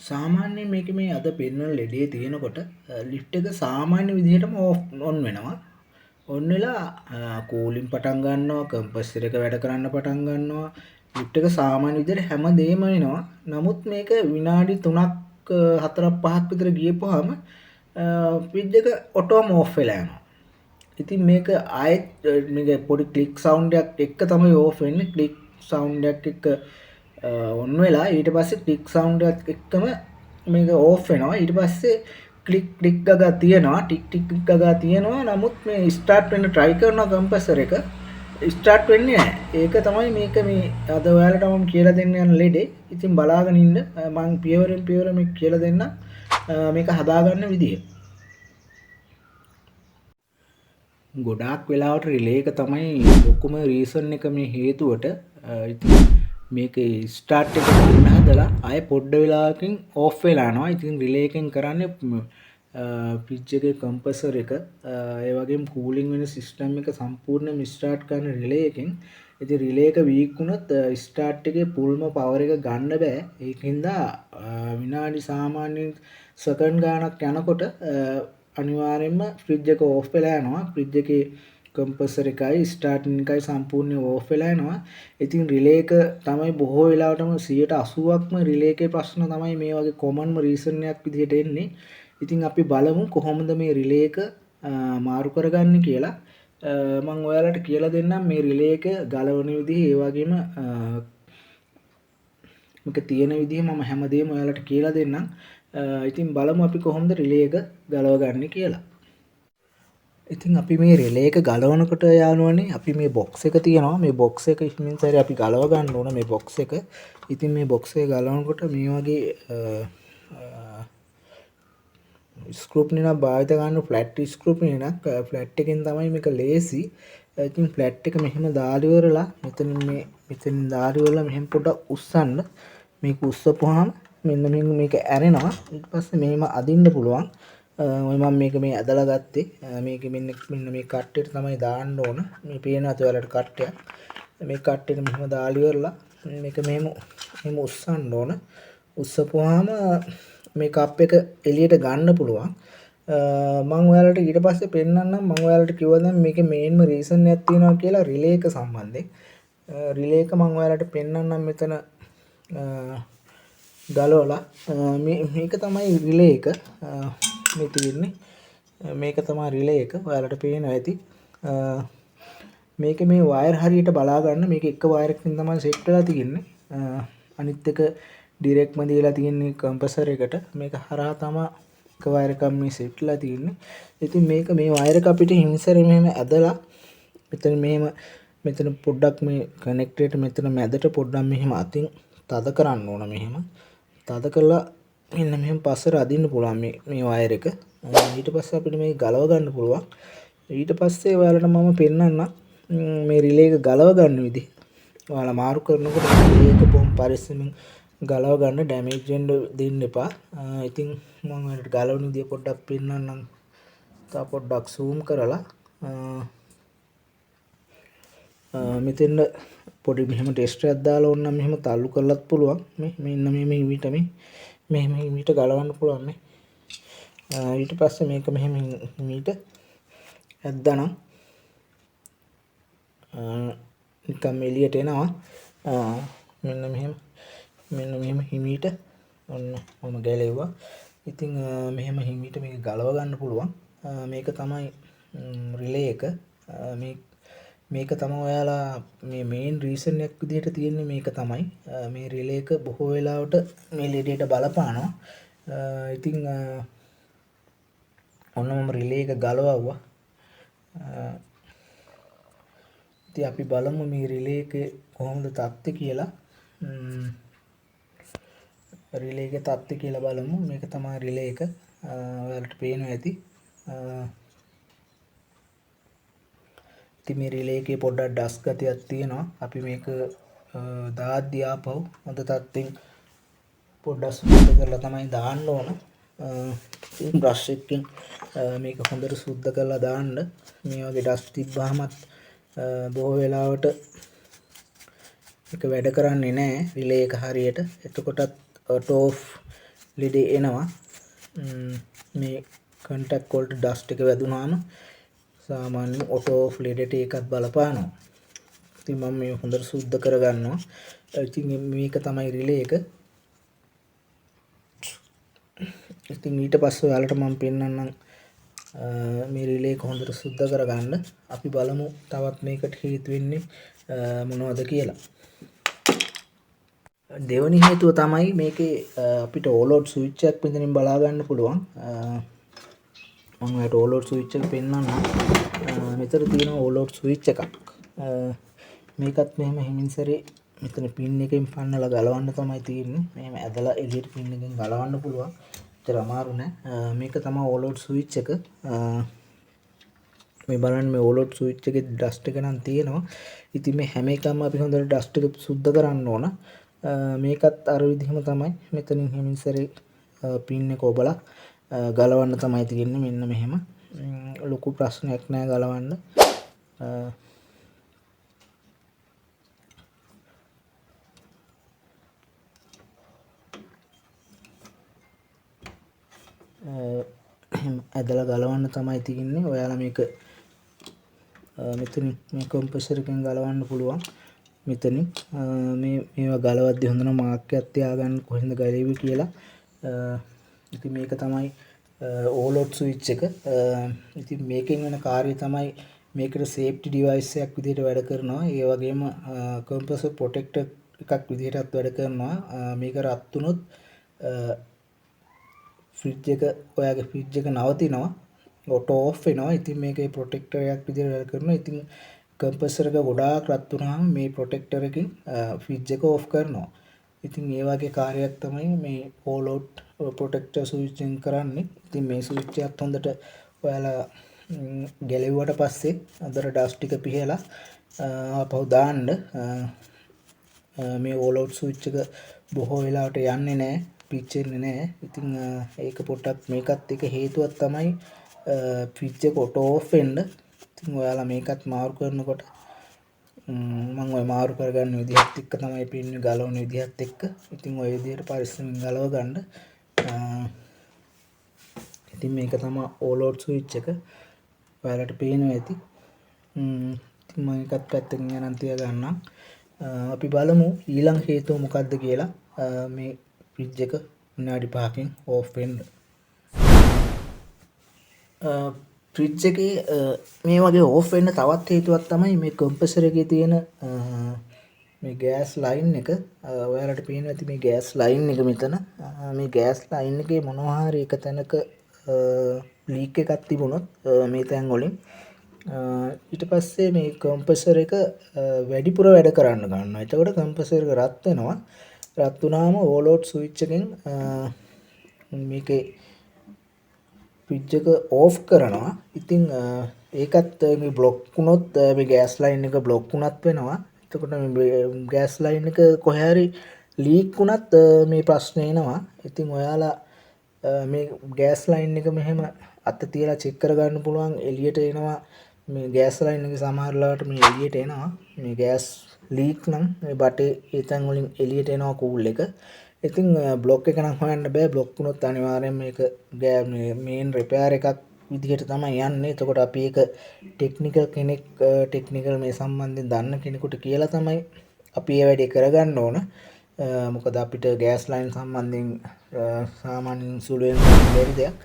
සාමාන්‍යයෙන් මේකේ මේ අද පෙන්වන ලෙඩේ තියෙනකොට ලිෆ්ට් එක සාමාන්‍ය විදිහටම ඔන් වෙනවා. ඔන් වෙලා කූලින් පටන් ගන්නවා, කම්ප්‍රෙසර් එක වැඩ කරන්න පටන් ගන්නවා. ලිෆ්ට් එක සාමාන්‍ය විදිහට හැමදේම වෙනවා. නමුත් මේක විනාඩි 3ක් 4ක් 5ක් විතර ගියපුවාම ස්විච් එක ඔටෝම ඕෆ් වෙලා යනවා. ඉතින් මේක ආයෙත් මේක පොඩි ක්ලික් සවුන්ඩ් එකක් එක්ක තමයි ඕෆ් වෙන්නේ. ක්ලික් සවුන්ඩ් එකක් එක්ක ඔන් වෙලා ඊට පස්සේ ක්ලික් සවුන්ඩ් එකත් එක්කම මේක ඕෆ් වෙනවා. ඊට පස්සේ ක්ලික් ක්ලික් ගගා තියෙනවා, ටික් ටික් ටික් ගගා තියෙනවා. නමුත් මේ ස්ටාර්ට් වෙන්න try කරන කම්ප්‍රෙසර් එක ස්ටාර්ට් වෙන්නේ නැහැ. ඒක තමයි මේක මේ අද ඔයාලට මම කියලා දෙන්න යන ලෙඩේ. ඉතින් බලාගෙන ඉන්න මම පියවරෙන් පියවර මේක කියලා දෙන්න මේක හදාගන්න විදිය. ගොඩාක් වෙලාවට රිලේ එක තමයි ලොකුම රීසන් එක මේ හේතුවට. ඉතින් මේක ස්ටාර්ට් එක ගන්න හදලා ආයෙ පොඩ්ඩ වෙලාවකින් ඕෆ් වෙලා යනවා. ඉතින් රිලේ එකෙන් කරන්නේ ෆ්‍රිජ් එකේ කම්ප්‍රෙසර් එක ඒ වගේම කූලින් වෙන සිස්ටම් එක සම්පූර්ණයෙන්ම ස්ටාර්ට් කරන රිලේ එකෙන්. ඉතින් රිලේ එක වීක් වුණොත් ස්ටාර්ට් එකේ පුල්ම පවර් එක ගන්න බෑ. ඒකින්ද විනාඩි සාමාන්‍යයෙන් සෙකන්ඩ් ගාණක් යනකොට අනිවාර්යයෙන්ම ෆ්‍රිජ් එක ඕෆ් වෙලා යනවා. ෆ්‍රිජ් එකේ කම්ප්‍රෙසර් එකයි ස්ටාර්ටින් එකයි සම්පූර්ණයෙන් ඕෆ් වෙලා යනවා. ඉතින් රිලේ එක තමයි බොහෝ වෙලාවටම 80%ක්ම රිලේ එකේ ප්‍රශ්න තමයි මේ වගේ කොමන්ම රීසන් එකක් විදිහට එන්නේ. ඉතින් අපි බලමු කොහොමද මේ රිලේ එක මාරු කරගන්නේ කියලා. මම ඔයාලට කියලා දෙන්නම් මේ රිලේ එක ගලවන විදිහ ඒ වගේම මේක තියෙන විදිහ මම හැමදේම ඔයාලට කියලා දෙන්නම්. ඉතින් බලමු අපි කොහොමද රිලේ එක ගලවගන්නේ කියලා. ඉතින් අපි මේ රිලේ එක ගලවනකොට යාළුවනේ අපි මේ බොක්ස් එක තියෙනවා. මේ බොක්ස් එක ඉක්මනින් සැරේ අපි ගලව ගන්න ඕන මේ බොක්ස් එක. ඉතින් මේ බොක්ස් එක ගලවනකොට මේ වගේ ස්ක්‍රූප් එකක් භාවිත ගන්න ෆ්ලැට් ස්ක්‍රූප් එකක්. ෆ්ලැට් එකෙන් තමයි මේක ලේසි. ඉතින් ෆ්ලැට් එක මෙහෙම දාලා ඉවරලා මෙතනින් දාලා ඉවරලා මෙහෙම පොඩ්ඩක් උස්සන්න. මේක උස්සපුවාම මෙන්න මේක ඇරෙනවා. ඊට පස්සේ මෙහෙම අදින්න පුළුවන්. ඔය මම මේක මේ ඇදලා ගත්තේ. මේක මෙන්න මේ කට්ටේට තමයි දාන්න ඕන. මේ පේනවාද ඔයාලට කට්ටයක්. මේ කට්ටේට මෙහෙම දාලා ඉවරලා මේක මෙහෙම උස්සන්න ඕන. උස්සපුවාම මේ කප් එක එළියට ගන්න පුළුවන්. මම ඔයාලට ඊට පස්සේ පෙන්නන්නම්. මම ඔයාලට කිව්වා දැන් මේකේ මේන්ම රීසන් එකක් තියෙනවා කියලා රිලේ එක සම්බන්ධයෙන්. රිලේ එක මම ඔයාලට පෙන්නන්නම් මෙතන ගලවලා. මේක තමයි රිලේ එක. මේ තියෙන්නේ. මේක තමයි රිලේ එක. ඔයාලට පේනවා ඇති. මේක මේ වයර් හරියට බලා ගන්න. මේක එක වයර් එකකින් තමයි සෙට් වෙලා තියෙන්නේ. අනිත් එක ඩිරෙක්ට්ම දීලා තියෙන්නේ කම්ප්‍රෙසර් එකට. මේක හරහා තමයි එක වයර් එකක් මේ සෙට් වෙලා තියෙන්නේ. ඉතින් මේක මේ වයර් එක අපිට හිමිසරේ මෙහෙම ඇදලා මෙතන පොඩ්ඩක් මේ කනෙක්ටරේට මෙතන මැදට පොඩ්ඩක් මෙහෙම අතින් තද කරන්න ඕන මෙහෙම. තද කරලා මෙන්න මෙහෙම පස්සට අදින්න පුළුවන් මේ වයර් එක. ඊට පස්සේ අපිට මේක ගලව ගන්න පුළුවන්. ඊට පස්සේ ඔයාලට මම පෙන්නන්නම් මේ රිලේ එක ගලව ගන්න විදිහ. ඔයාලා මාරු කරනකොට රිලේ එක බොහොම පරිස්සමෙන් ගලව ගන්න, ඩැමේජ් වෙන්න දෙන්න එපා. ඉතින් මම ඔයාලට ගලවන විදිහ පොඩ්ඩක් පෙන්නන්නම්. තා පොඩ්ඩක් zoom කරලා මෙතෙන් පොඩි මෙහෙම ටෙස්ට් එකක් දාලා ඕනනම් මෙහෙම තල්ලු කරලත් පුළුවන්. මෙන්න මෙහෙම හිමීට ගලවන්න පුළුවන් මේ. ඊට පස්සේ මේක මෙහෙම හිමීට ඇද්දානම් නිකම් එළියට එනවා. මෙන්න මෙහෙම හිමීට ඔන්න මම ගැලෙව්වා. ඉතින් මෙහෙම හිමීට මේක ගලව ගන්න පුළුවන්. මේක තමයි රිලේ එක. මේක තමයි ඔයාලා මේ මේන් රීසන් එකක් විදිහට තියෙන්නේ. මේක තමයි මේ රිලේ එක බොහෝ වෙලාවට මේ ලෙඩේට බලපානවා. ඉතින් ඔන්න මම රිලේ එක ගලවුවා. ඉතින් අපි බලමු මේ රිලේ එක කොහොමද තත්ත්වය කියලා. රිලේ එකේ තත්ත්වය කියලා බලමු. මේක තමයි රිලේ එක. ඔයාලට පේනවා ඇති. ඉතින් මේ රිලේ එකේ පොඩ්ඩක් ඩස්ට් ගතියක් තියෙනවා. අපි මේක දාද්දී ආපහු හොඳ තත්ත්වෙන් පොඩ්ඩක් සුද්ධ කරලා තමයි දාන්න ඕන. බ්‍රෂ් එකකින් මේක හොඳට සුද්ධ කරලා දාන්න. මේ වගේ ඩස්ට් තිබ්බහමත් බොහෝ වෙලාවට ඒක වැඩ කරන්නේ නැහැ රිලේ එක හරියට. එතකොටත් ඔටෝ ඔෆ් ලෙඩේ එනවා. මේ කන්ටැක්ට් වලට ඩස්ට් එක වැදුනාම සාමාන්‍යයෙන් ඔටෝ ඔෆ් ලෙඩට ඒකත් බලපානවා. ඉතින් මම මේ හොඳට සුද්ධ කරගන්නවා. ඉතින් මේක තමයි රිලේ එක. ඉතින් ඊට පස්සේ ඔයාලට මම පෙන්නන්නම් මේ රිලේ එක හොඳට සුද්ධ කරගන්න. අපි බලමු තවත් මේකට හේතු වෙන්නේ මොනවද කියලා. දෙවැනි හේතුව තමයි මේකේ අපිට ඕලෝඩ් ස්විච් එකක් මෙතනින් බලා ගන්න පුළුවන්. මම ඔයාලට ඕලෝඩ් ස්විච් එක පෙන්නන්නම්. මෙතන තියෙන ඕලෝඩ් ස්විච් එකක්. මේකත් මෙහෙම හිමින් සැරේ මෙතන පින් එකෙන් පන්නලා ගලවන්න තමයි තියෙන්නේ. මෙහෙම ඇදලා එළියට පින් එකෙන් ගලවන්න පුළුවන්. ඒතර අමාරු නෑ. මේක තමයි ඕලෝඩ් ස්විච් එක. මේ බලන්න මේ ඕලෝඩ් ස්විච් එකේ ඩස්ට් එක නම් තියෙනවා. ඉතින් මේ හැම එකම අපි හොඳට ඩස්ට් එක සුද්ධ කරන්න ඕන. මේකත් අර විදිහම තමයි මෙතනින් හිමින් සැරේ පින් එක ඔබලා ගලවන්න තමයි තියෙන්නේ. මෙන්න මෙහෙම. ලොකු ප්‍රශ්නයක් නෑ ගලවන්න. ඇදලා ගලවන්න තමයි තියෙන්නේ. ඔයාලා මේක මෙතනින් මේ කම්ප්‍රෙසර් එකෙන් ගලවන්න පුළුවන්. මෙතනින් මේවා ගලවද්දි හොඳට මාක් එකක් තියාගන්න කොහෙන්ද ගලෙවි කියලා. ඉතින් මේක තමයි ඕලෝඩ් ස්විච් එක. ඉතින් මේකෙන් වෙන කාර්යය තමයි මේකට සේෆ්ටි ඩිවයිස් එකක් විදිහට වැඩ කරනවා. ඒ වගේම කම්ප්‍රෙසර් ප්‍රොටෙක්ටර් එකක් විදිහටත් වැඩ කරනවා. මේක රත් වුණොත් ෆ්‍රිජ් එක ඔයාගේ ෆ්‍රිජ් එක නවතිනවා. ඔටෝ ඔෆ් වෙනවා. ඉතින් මේකේ ප්‍රොටෙක්ටර් එකක් විදිහට වැඩ කරනවා. ඉතින් කම්ප්‍රෙසර් එක ගොඩාක් රත් වුණාම මේ ප්‍රොටෙක්ටර් එකෙන් ෆ්‍රිජ් එක ඔෆ් කරනවා. ඉතින් ඒ වගේ කාර්යයක් තමයි මේ ඕලෝඩ් ප්‍රොටෙක්ටර් ස්විච් එකෙන් කරන්නේ. ඉතින් මේ ස්විච් එකත් හොඳට ඔයාලා ගැලෙව්වට පස්සේ අදර ඩස්ට් ටික පිහලා ආපහු දාන්න. මේ ඕලෝඩ් ස්විච් එක බොහෝ වෙලාවට යන්නේ නැහැ, පිච්චෙන්නේ නැහැ. ඉතින් ඒක පොඩ්ඩක් මේකත් එක හේතුවක් තමයි ෆ්‍රිජ් එක ඔටෝ ඔෆ් වෙන්න. ඉතින් ඔයාලා මේකත් මාරු කරනකොට මම ඔය මාරු කරගන්න විදිහත් එක්ක තමයි පින්නේ ගලවන විදිහත් එක්ක. ඉතින් ඔය විදිහට පරිස්සමෙන් ගලව ගන්න. ඉතින් මේක තමයි ඕලෝඩ් ස්විච් එක. ඔයාලට පේනවා ඇති. ඉතින් මම එකත් පැත්තකින් යනන් තියා ගන්නම්. අපි බලමු ඊළඟ හේතුව මොකක්ද කියලා. මේ ෆ්‍රිජ් එක විනාඩි 5කින් ඕෆ් වෙන්න. ෆ්‍රිජ් එකේ මේ වගේ ඕෆ් වෙන්න තවත් හේතුවක් තමයි මේ කම්ප්‍රෙසර් එකේ තියෙන මේ ගෑස් ලයින් එක. ඔයාලට පේනවා ඇති මේ ගෑස් ලයින් එක මෙතන. මේ ගෑස් ලයින් එකේ මොනවා හරි එක තැනක ලීක් එකක් තිබුණොත් මේ තැන් වලින් ඊට පස්සේ මේ කම්ප්‍රෙසර් එක වැඩිපුර වැඩ කරන්න ගන්නවා. එතකොට කම්ප්‍රෙසර් එක රත් වෙනවා. රත් වුණාම ඕලෝඩ් ස්විච් එකෙන් මේකේ ෆ්‍රිජ් එක ඕෆ් කරනවා. ඉතින් ඒකත් මේ බ්ලොක් වුණොත් මේ ගෑස් ලයින් එක බ්ලොක් වුණත් වෙනවා. එතකොට මේ ගෑස් ලයින් එක කොහේ හරි ලීක් වුණත් මේ ප්‍රශ්නේ එනවා. ඉතින් ඔයාලා මේ ගෑස් ලයින් එක මෙහෙම අත තියලා චෙක් කරගන්න පුළුවන්. එළියට එනවා මේ ගෑස් ලයින් එක සමහර ලාවට මේ එළියට එනවා. මේ ගෑස් ලීක් නම් මේ බටේ ඒ තැන් වලින් එළියට එනවා කූල් එක. ඉතින් බ්ලොක් එක නම් හොයන්න බෑ. බ්ලොක් වුණොත් අනිවාර්යෙන් මේක මේන් රිපෙයාර් එකක් විදිහට තමයි යන්නේ. එතකොට අපි ඒක ටෙක්නිකල් කෙනෙක් ටෙක්නිකල් මේ සම්බන්ධයෙන් දන්න කෙනෙකුට කියලා තමයි අපි ඒ වැඩේ කරගන්න ඕන. මොකද අපිට ගෑස් ලයින් සම්බන්ධයෙන් සාමාන්‍යයෙන් සුළුවෙන් බැරි දෙයක්.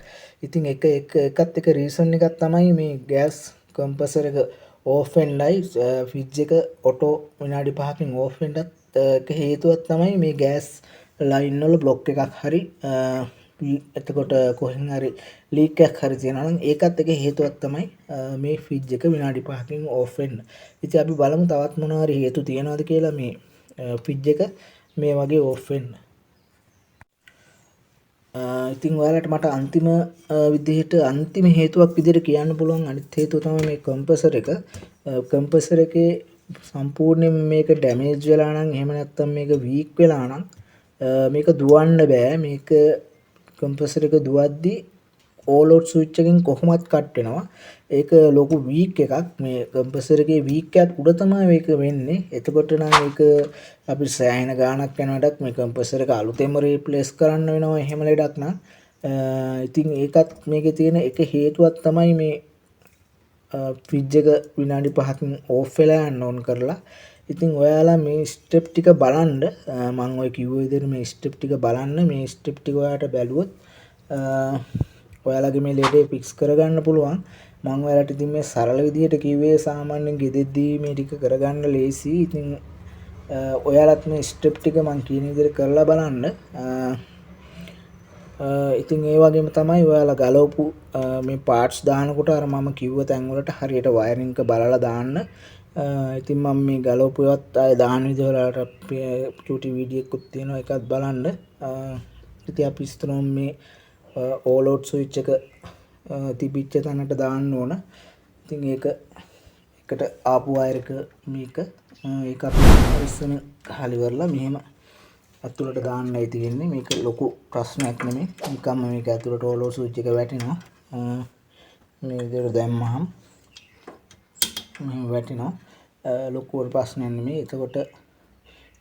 ඉතින් එකත් එක රීසන් එකක් තමයි මේ ගෑස් කම්ප්‍රෙසර් එක ඕෆ් වෙන්නයි ෆ්‍රිජ් එක ඔටෝ විනාඩි 5කින් ඕෆ් වෙන්නත් එක හේතුවක් තමයි මේ ගෑස් ලයින් වල බ්ලොක් එකක් හරි එතකොට කොහෙන් හරි ලීක් එකක් හරි තියෙනවා නම් ඒකත් එක හේතුවක් තමයි මේ ෆ්‍රිජ් එක විනාඩි 5කින් ඕෆ් වෙන්න. ඉතින් අපි බලමු තවත් මොනවා හරි හේතු තියෙනවද කියලා මේ ෆ්‍රිජ් එක මේ වගේ ඕෆ් වෙන්න. ඉතින් ඔයාලට මට අන්තිම විදිහට අන්තිම හේතුවක් විදිහට කියන්න පුළුවන් අනිත් හේතුව තමයි මේ කම්ප්‍රෙසර් එක. කම්ප්‍රෙසර් එකේ සම්පූර්ණයෙන් මේක ඩැමේජ් වෙලා නම් එහෙම නැත්නම් මේක වීක් වෙලා නම් මේක දුවන්න බෑ. මේක කම්ප්‍රෙසර් එක දුවද්දි all out switch එකකින් කොහොමත් කට් වෙනවා. ඒක ලොකු වීක් එකක්. මේ කම්ප්‍රෙසර් එකේ වීක් එකක් උඩ තමයි මේක වෙන්නේ. එතකොට නම් ඒක අපි සෑහෙන ගාණක් යනකොටත් මේ කම්ප්‍රෙසර් එක අලුතෙන්ම රීප්ලේස් කරන්න වෙනවා. එහෙම ලෙඩක් නම් ඉතින් ඒකත් මේකේ තියෙන එක හේතුවක් තමයි මේ ෆ්‍රිජ් එක විනාඩි 5කින් ඕෆ් වෙලා යන්න ඕන් කරලා. ඉතින් ඔයාලා මේ ස්ටෙප් ටික බලන්න. මම ඔය කිව්ව විදිහට මේ ස්ටෙප් ටික බලන්න. මේ ස්ටෙප් ටික ඔයාලට බැලුවොත් ඔයාලගේ මේ ලෙඩේ ෆික්ස් කරගන්න පුළුවන්. මම ඔයාලට ඉතින් මේ සරල විදිහට කිව්වේ සාමාන්‍යයෙන් ගෙදෙද්දී මේ ටික කරගන්න ලේසි. ඉතින් ඔයාලත් මේ ස්ටෙප් ටික මම කියන විදිහට කරලා බලන්න. ඉතින් ඒ වගේම තමයි ඔයාලා ගලවපු මේ පාර්ට්ස් දානකොට අර මම කිව්ව තැන් වලට හරියට වයරින් එක බලලා දාන්න. ඉතින් මම මේ ගලවපු ඒවත් ආයේ දාන විදිහ වලට චූටි වීඩියෝ එකක් තියෙනවා ඒකත් බලන්න. ඉතින් අපි ඉස්සරහම මේ all out switch එක තිබිච්ච තැනට දාන්න ඕන. ඉතින් ඒකට ආපු වයර් එක මේක ඒක අපි ඉස්සෙන් හලිවරලා මෙහෙම ඇතුළට දාන්නයි තියෙන්නේ. මේක ලොකු ප්‍රශ්නයක් නෙමෙයි. නිකම්ම මේක ඇතුළට all out switch එක වැටෙනවා. මේ විදිහට දැම්මහම මෙහෙම වැටෙනවා. ලොකු ප්‍රශ්නයක් නෙමෙයි. එතකොට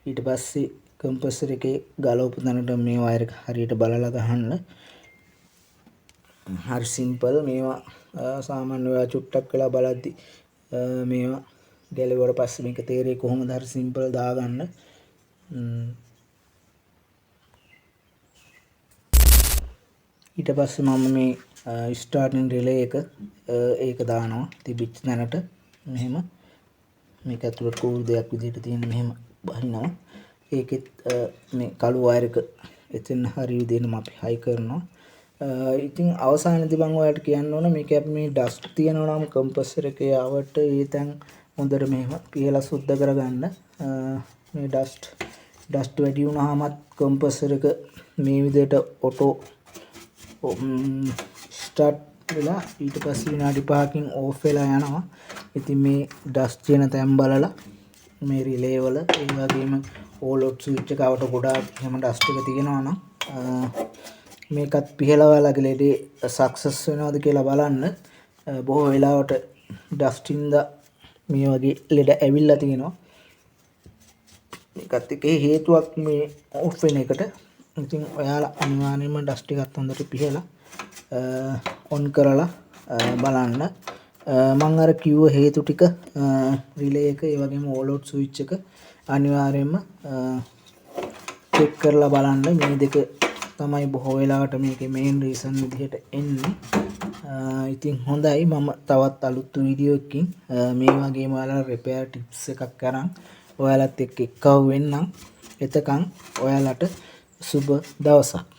ඊට පස්සේ කම්ප්‍රෙසර් එකේ ගලවපු තැනට මේ වයර් එක හරියට බලලා ගහන්න. හරි සිම්පල්. මේවා සාමාන්‍ය ඔයා චුට්ටක් වෙලා බලද්දි මේවා ගැලවුවට පස්සේ මේක තේරෙයි කොහොමද. හරි සිම්පල් දාගන්න. ඊට පස්සේ මම මේ ස්ටාර්ටින් රිලේ එක ඒක දානවා තිබිච්ච තැනට. මෙහෙම මේක ඇතුළට කූල් දෙයක් විදිහට තියෙන මෙහෙම බහිනවා. ඒකෙත් මේ කළු වයර් එක එතෙන් හරි විදිහටම අපි හයි කරනවා. ඉතින් අවසානයේදී මම ඔයාලට කියන්න ඕන මේක අපි මේ ඩස්ට් තියෙනවා නම් කම්ප්‍රෙසර් එකේ ආවට ඒ තැන් හොඳට මෙහෙම පිහලා සුද්ධ කරගන්න. මේ ඩස්ට් වැඩි වුණාමත් කම්ප්‍රෙසර් එක මේ විදිහට ඔටෝ ස්ටාර්ට් වෙලා ඊට පස්සේ විනාඩි 5කින් ඕෆ් වෙලා යනවා. ඉතින් මේ ඩස්ට් තියෙන තැන් බලලා මේ රිලේ වල ඒ වගේම all out switch එක අවට ගොඩාක් එහෙම ඩස්ට් එක තියෙනවා නම් මේකත් පිහලා ඔයාලගේ ලෙඩේ සක්සස් වෙනවද කියලා බලන්න. බොහෝ වෙලාවට ඩස්ට් ඉඳලා මේ වගේ ලෙඩ ඇවිල්ලා තියෙනවා. මේකත් එක හේතුවක් මේ ඕෆ් වෙන එකට. ඉතින් ඔයාලා අනිවාර්යයෙන්ම ඩස්ට් එකත් හොඳට පිහලා ඔන් කරලා බලන්න. මම අර කිව්ව හේතු ටික රිලේ එක ඒ වගේම all out switch එක අනිවාර්යයෙන්ම චෙක් කරලා බලන්න. මේ දෙක තමයි බොහෝ වෙලාවට මේකේ මේන් රීසන් විදිහට එන්නේ. ඉතින් හොඳයි. මම තවත් අලුත් වීඩියෝ එකකින් මේ වගේම ඔයාලා රිපෙයාර් ටිප්ස් එකක් අරන් ඔයාලත් එක්ක එක්කව වෙන්නම්. එතකන් ඔයාලට සුබ දවසක්.